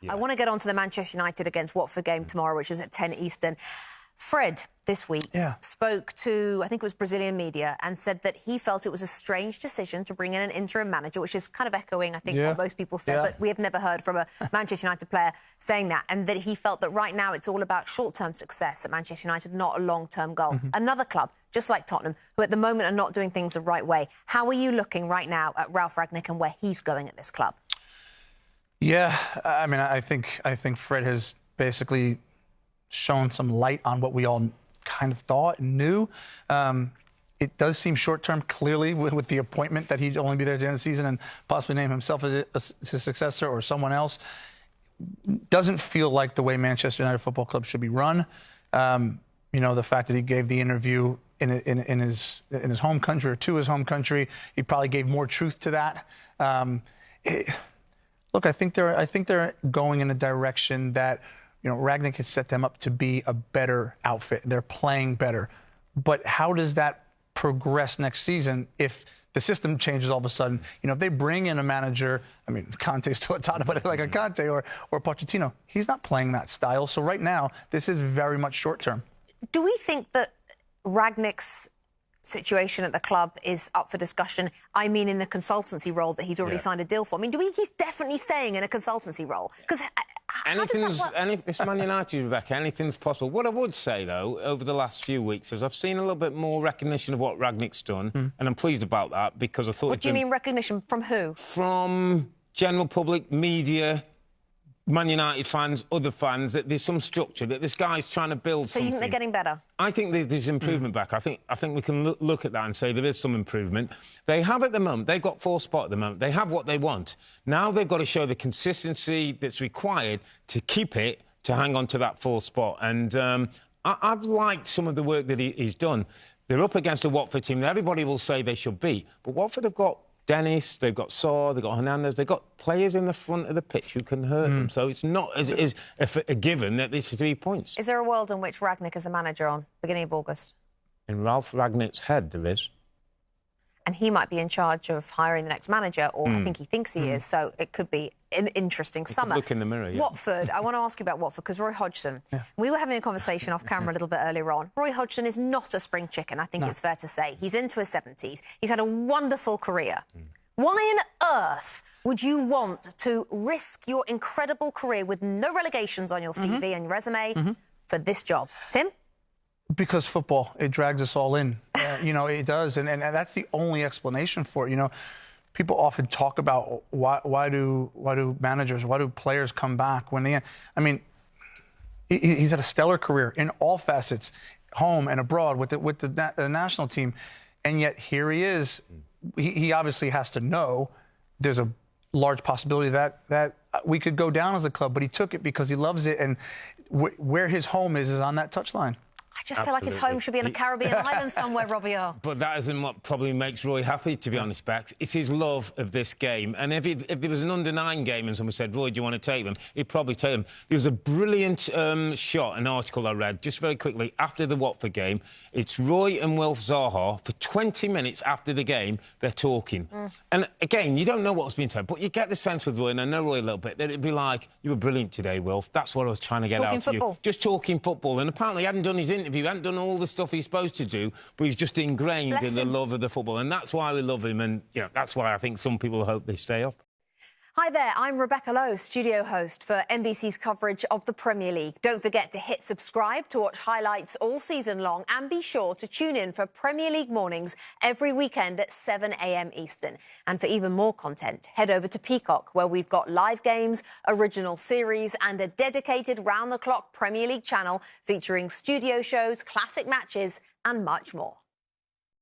I want to get on to the Manchester United against Watford game tomorrow, which is at 10 Eastern. Fred, this week, spoke to, I think it was Brazilian media, and said that he felt it was a strange decision to bring in an interim manager, which is kind of echoing, I think, what most people said, but we have never heard from a Manchester United player saying that, and that he felt that right now it's all about short-term success at Manchester United, not a long-term goal. Another club, just like Tottenham, who at the moment are not doing things the right way. How are you looking right now at Ralf Rangnick and where he's going at this club? Yeah, I mean, I think Fred has basically shown some light on what we all kind of thought and knew. It does seem short-term, clearly, with the appointment that he'd only be there at the end of the season and possibly name himself as his successor or someone else. Doesn't feel like the way Manchester United Football Club should be run. You know, the fact that he gave the interview in his home country or to his home country, he probably gave more truth to that. Look, I think they're going in a direction that, you know, Rangnick has set them up to be a better outfit. They're playing better. But how does that progress next season if the system changes all of a sudden? You know, if they bring in a manager, I mean, Conte's still at Tottenham, but like a Conte or Pochettino, he's not playing that style. So right now, this is very much short-term. Do we think that Rangnick's situation at the club is up for discussion? I mean, in the consultancy role that he's already signed a deal for. I mean, he's definitely staying in a consultancy role? Because it's Man United, Rebecca, anything's possible. What I would say, though, over the last few weeks is I've seen a little bit more recognition of what Rangnick's done, and I'm pleased about that because I thought... What do you mean recognition? From who? From general public, media, Man United fans, other fans, that there's some structure, that this guy's trying to build something. So you think they're getting better? I think there's improvement back. I think we can look at that and say there is some improvement. They have at the moment, they've got 4th spot at the moment. They have what they want. Now they've got to show the consistency that's required to keep it, to hang on to that 4th spot. And I've liked some of the work that he's done. They're up against a Watford team that everybody will say they should beat. But Watford have got Dennis, they've got Saw, they've got Hernandez, they've got players in the front of the pitch who can hurt them. So it's not as a given that it's 3 points. Is there a world in which Rangnick is the manager on beginning of August? In Ralf Rangnick's head, there is. And he might be in charge of hiring the next manager, or I think he thinks he is, so it could be an interesting summer. Look in the mirror, Watford, I want to ask you about Watford, because Roy Hodgson, we were having a conversation off camera a little bit earlier on. Roy Hodgson is not a spring chicken, I think it's fair to say. He's into his 70s. He's had a wonderful career. Why on earth would you want to risk your incredible career with no relegations on your CV and your resume for this job? Tim? Because football, it drags us all in. You know, it does. And that's the only explanation for it. You know, people often talk about why do managers, why do players come back when they... I mean, he's had a stellar career in all facets, home and abroad with the national team. And yet here he is. He obviously has to know there's a large possibility that we could go down as a club, but he took it because he loves it, and where his home is on that touchline. I just feel like his home should be in a Caribbean island somewhere, Robbie Earle. But that isn't what probably makes Roy happy, to be honest, Bex. It's his love of this game. And if there was an under-9 game and someone said, Roy, do you want to take them? He'd probably take them. There was a brilliant shot, an article I read, just very quickly, after the Watford game. It's Roy and Wilf Zaha. For 20 minutes after the game, they're talking. And, again, you don't know what's being said, but you get the sense with Roy, and I know Roy a little bit, that it'd be like, you were brilliant today, Wilf. That's what I was trying to get out of you. Just talking football. And apparently he hadn't done his interview, he hadn't done all the stuff he's supposed to do, but he's just ingrained in the love of the football, and that's why we love him, and you know, that's why I think some people hope they stay up. Hi there, I'm Rebecca Lowe, studio host for NBC's coverage of the Premier League. Don't forget to hit subscribe to watch highlights all season long, and be sure to tune in for Premier League mornings every weekend at 7 a.m. Eastern. And for even more content, head over to Peacock, where we've got live games, original series, and a dedicated round-the-clock Premier League channel featuring studio shows, classic matches, and much more.